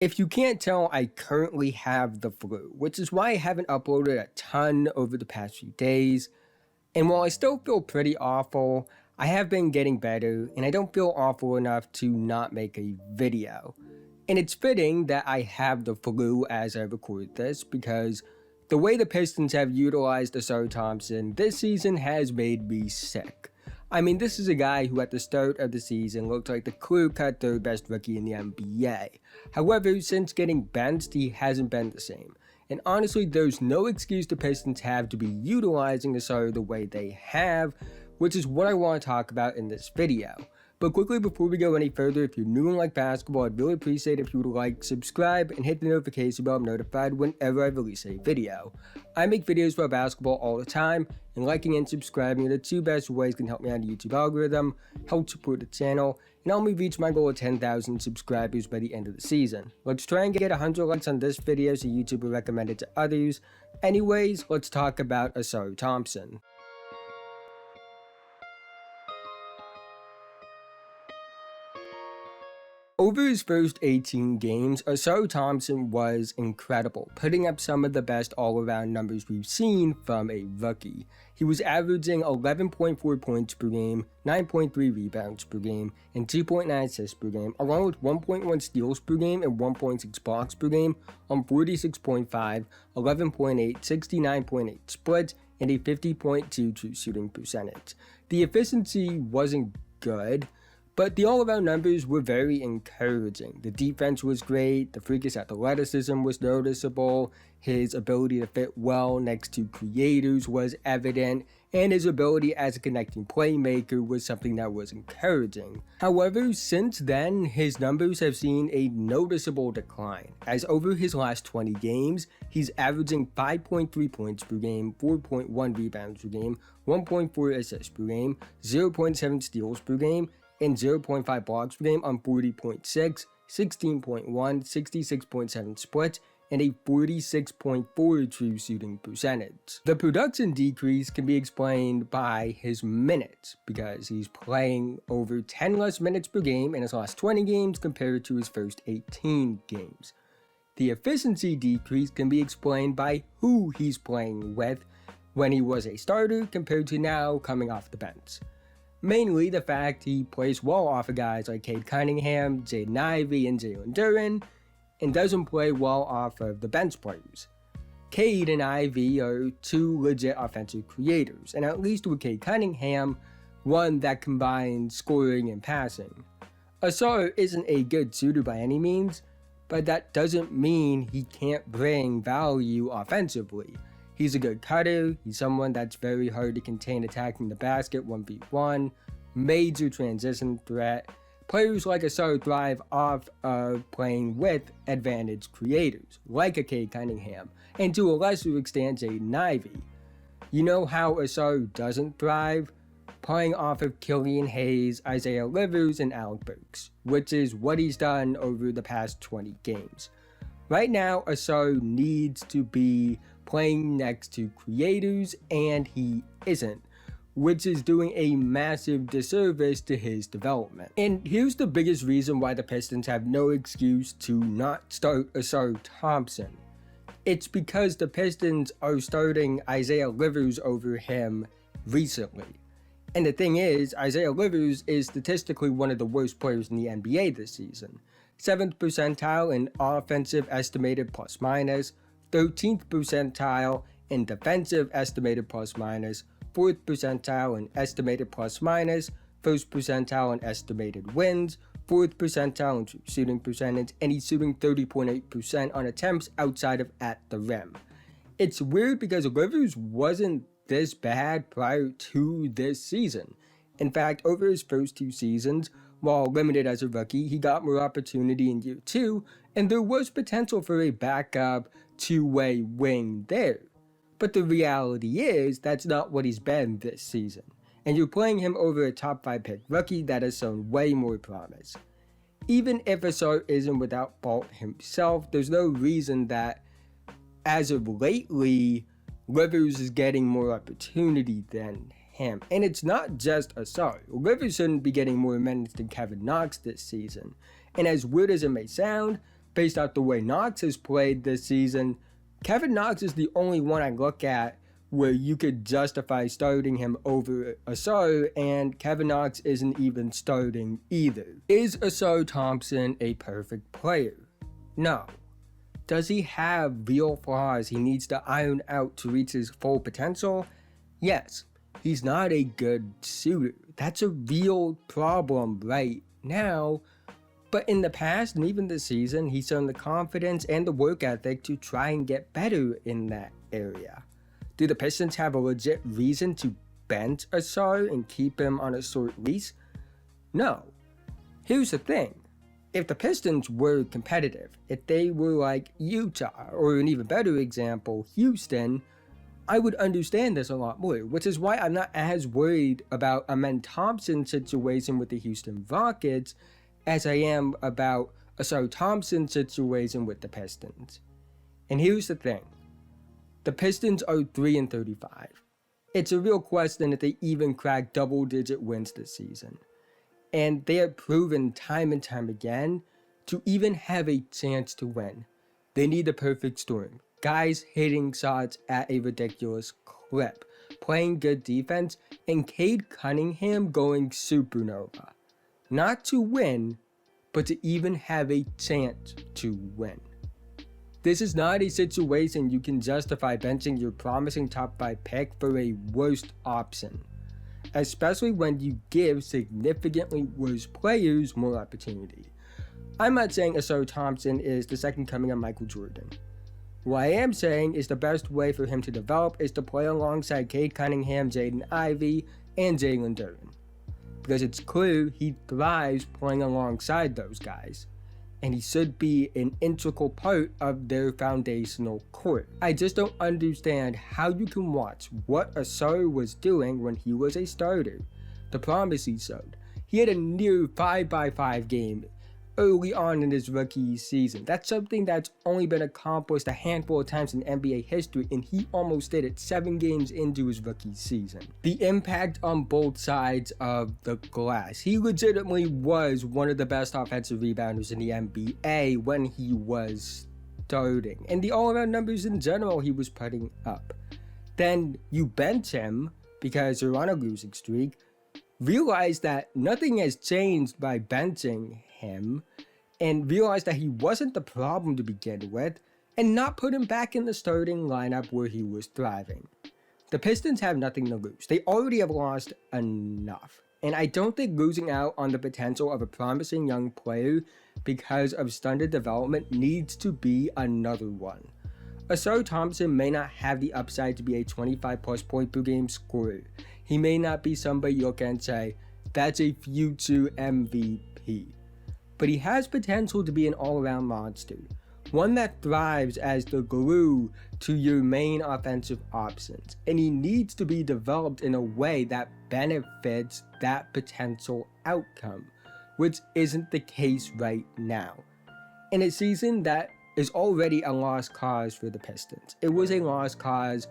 If you can't tell, I currently have the flu, which is why I haven't uploaded a ton over the past few days. And while I still feel pretty awful, I have been getting better, and I don't feel awful enough to not make a video. And it's fitting that I have the flu as I record this, because the way the Pistons have utilized Ausar Thompson this season has made me sick. I mean, this is a guy who at the start of the season looked like the clear-cut third best rookie in the NBA. However, since getting benched, he hasn't been the same. And honestly, there's no excuse the Pistons have to be utilizing Ausar the way they have, which is what I want to talk about in this video. But quickly, before we go any further, if you're new and like basketball, I'd really appreciate if you would like, subscribe, and hit the notification bell to be notified whenever I release a video. I make videos about basketball all the time, and liking and subscribing are the two best ways can help me on the YouTube algorithm, help support the channel, and help me reach my goal of 10,000 subscribers by the end of the season. Let's try and get 100 likes on this video so YouTube will recommend it to others. Anyways, let's talk about Ausar Thompson. Over his first 18 games, Ausar Thompson was incredible, putting up some of the best all-around numbers we've seen from a rookie. He was averaging 11.4 points per game, 9.3 rebounds per game, and 2.9 assists per game, along with 1.1 steals per game and 1.6 blocks per game on 46.5, 11.8, 69.8 splits, and a 50.2 true shooting percentage. The efficiency wasn't good, but the all-around numbers were very encouraging. The defense was great, the freakish athleticism was noticeable, his ability to fit well next to creators was evident, and his ability as a connecting playmaker was something that was encouraging. However, since then, his numbers have seen a noticeable decline, as over his last 20 games, he's averaging 5.3 points per game, 4.1 rebounds per game, 1.4 assists per game, 0.7 steals per game, and 0.5 blocks per game on 40.6, 16.1, 66.7 splits, and a 46.4 true shooting percentage. The production decrease can be explained by his minutes, because he's playing over 10 less minutes per game in his last 20 games compared to his first 18 games. The efficiency decrease can be explained by who he's playing with when he was a starter compared to now coming off the bench. Mainly the fact he plays well off of guys like Cade Cunningham, Jaden Ivey, and Jalen Duren, and doesn't play well off of the bench players. Cade and Ivey are two legit offensive creators, and at least with Cade Cunningham, one that combines scoring and passing. Ausar isn't a good shooter by any means, but that doesn't mean he can't bring value offensively. He's a good cutter, he's someone that's very hard to contain attacking the basket 1v1, major transition threat. Players like Ausar thrive off of playing with advantage creators, like a Cade Cunningham, and to a lesser extent Jaden Ivey. You know how Ausar doesn't thrive? Playing off of Killian Hayes, Isaiah Livers, and Alec Burks, which is what he's done over the past 20 games. Right now, Ausar needs to be playing next to creators, and he isn't, which is doing a massive disservice to his development. And here's the biggest reason why the Pistons have no excuse to not start Ausar Thompson. It's because the Pistons are starting Isaiah Livers over him recently. And the thing is, Isaiah Livers is statistically one of the worst players in the NBA this season. 7th percentile in offensive estimated plus minus, 13th percentile in defensive estimated plus minus, 4th percentile in estimated plus minus, 1st percentile in estimated wins, 4th percentile in shooting percentage, and he's shooting 30.8% on attempts outside of at the rim. It's weird because Livers wasn't this bad prior to this season. In fact, over his first 2 seasons, while limited as a rookie, he got more opportunity in year 2, and there was potential for a backup two-way wing there. But the reality is, that's not what he's been this season, and you're playing him over a top 5 pick rookie that has shown way more promise. Even if Ausar isn't without fault himself, there's no reason that, as of lately, Livers is getting more opportunity than him. And it's not just Ausar. Livers shouldn't be getting more minutes than Kevin Knox this season. And as weird as it may sound, based off the way Knox has played this season, Kevin Knox is the only one I look at where you could justify starting him over Ausar, and Kevin Knox isn't even starting either. Is Ausar Thompson a perfect player? No. Does he have real flaws he needs to iron out to reach his full potential? Yes. He's not a good shooter. That's a real problem right now. But in the past, and even this season, he's shown the confidence and the work ethic to try and get better in that area. Do the Pistons have a legit reason to bench Ausar and keep him on a short leash? No. Here's the thing. If the Pistons were competitive, if they were like Utah, or an even better example, Houston, I would understand this a lot more, which is why I'm not as worried about a Amen Thompson situation with the Houston Rockets as I am about a Ausar Thompson situation with the Pistons. And here's the thing. The Pistons are 3-35. It's a real question if they even crack double-digit wins this season. And they have proven time and time again to even have a chance to win. They need the perfect storm. Guys hitting shots at a ridiculous clip, playing good defense, and Cade Cunningham going supernova. Not to win, but to even have a chance to win. This is not a situation you can justify benching your promising top 5 pick for a worst option, especially when you give significantly worse players more opportunity. I'm not saying Ausar Thompson is the second coming of Michael Jordan. What I am saying is the best way for him to develop is to play alongside Cade Cunningham, Jaden Ivey, and Jalen Duren. Because it's clear he thrives playing alongside those guys, and he should be an integral part of their foundational core. I just don't understand how you can watch what Ausar was doing when he was a starter, the promise he showed. He had a near 5-by-5 game early on in his rookie season. That's something that's only been accomplished a handful of times in NBA history, and he almost did it 7 games into his rookie season. The impact on both sides of the glass. He legitimately was one of the best offensive rebounders in the NBA when he was starting, and the all-around numbers in general he was putting up. Then you bench him because you're on a losing streak, realize that nothing has changed by benching him, and realize that he wasn't the problem to begin with, and not put him back in the starting lineup where he was thriving. The Pistons have nothing to lose. They already have lost enough, and I don't think losing out on the potential of a promising young player because of stunted development needs to be another one. Ausar Thompson may not have the upside to be a 25+ point per game scorer. He may not be somebody you look at and say, that's a future MVP. But he has potential to be an all-around monster, one that thrives as the glue to your main offensive options, and he needs to be developed in a way that benefits that potential outcome, which isn't the case right now. In a season that is already a lost cause for the Pistons. It was a lost cause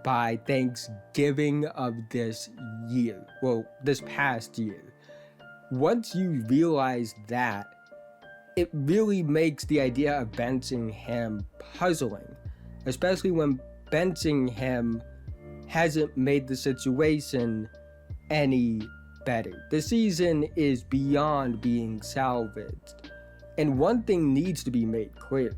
by Thanksgiving of this year, well, this past year. Once you realize that, it really makes the idea of benching him puzzling, especially when benching him hasn't made the situation any better. The season is beyond being salvaged, and one thing needs to be made clear.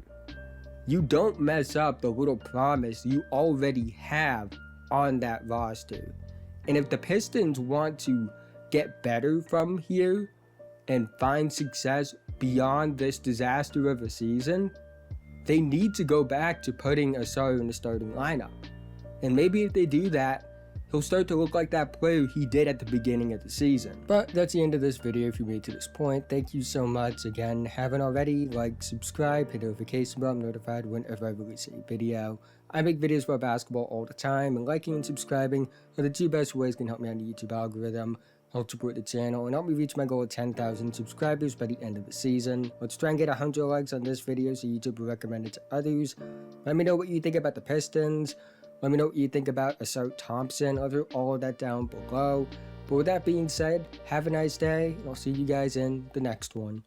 You don't mess up the little promise you already have on that roster. And if the Pistons want to get better from here and find success beyond this disaster of a season, they need to go back to putting Ausar in the starting lineup. And maybe if they do that, he'll start to look like that player he did at the beginning of the season. But that's the end of this video. If you made it to this point, thank you so much. Again, haven't already, like, subscribe, hit the notification bell, I'm notified whenever I release a video. I make videos about basketball all the time, and liking and subscribing are the 2 best ways can help me on the YouTube algorithm, help support the channel, and help me reach my goal of 10,000 subscribers by the end of the season. Let's try and get 100 likes on this video so YouTube will recommend it to others. Let me know what you think about the Pistons. Let me know what you think about Ausar Thompson. I'll do all of that down below. But with that being said, have a nice day, and I'll see you guys in the next one.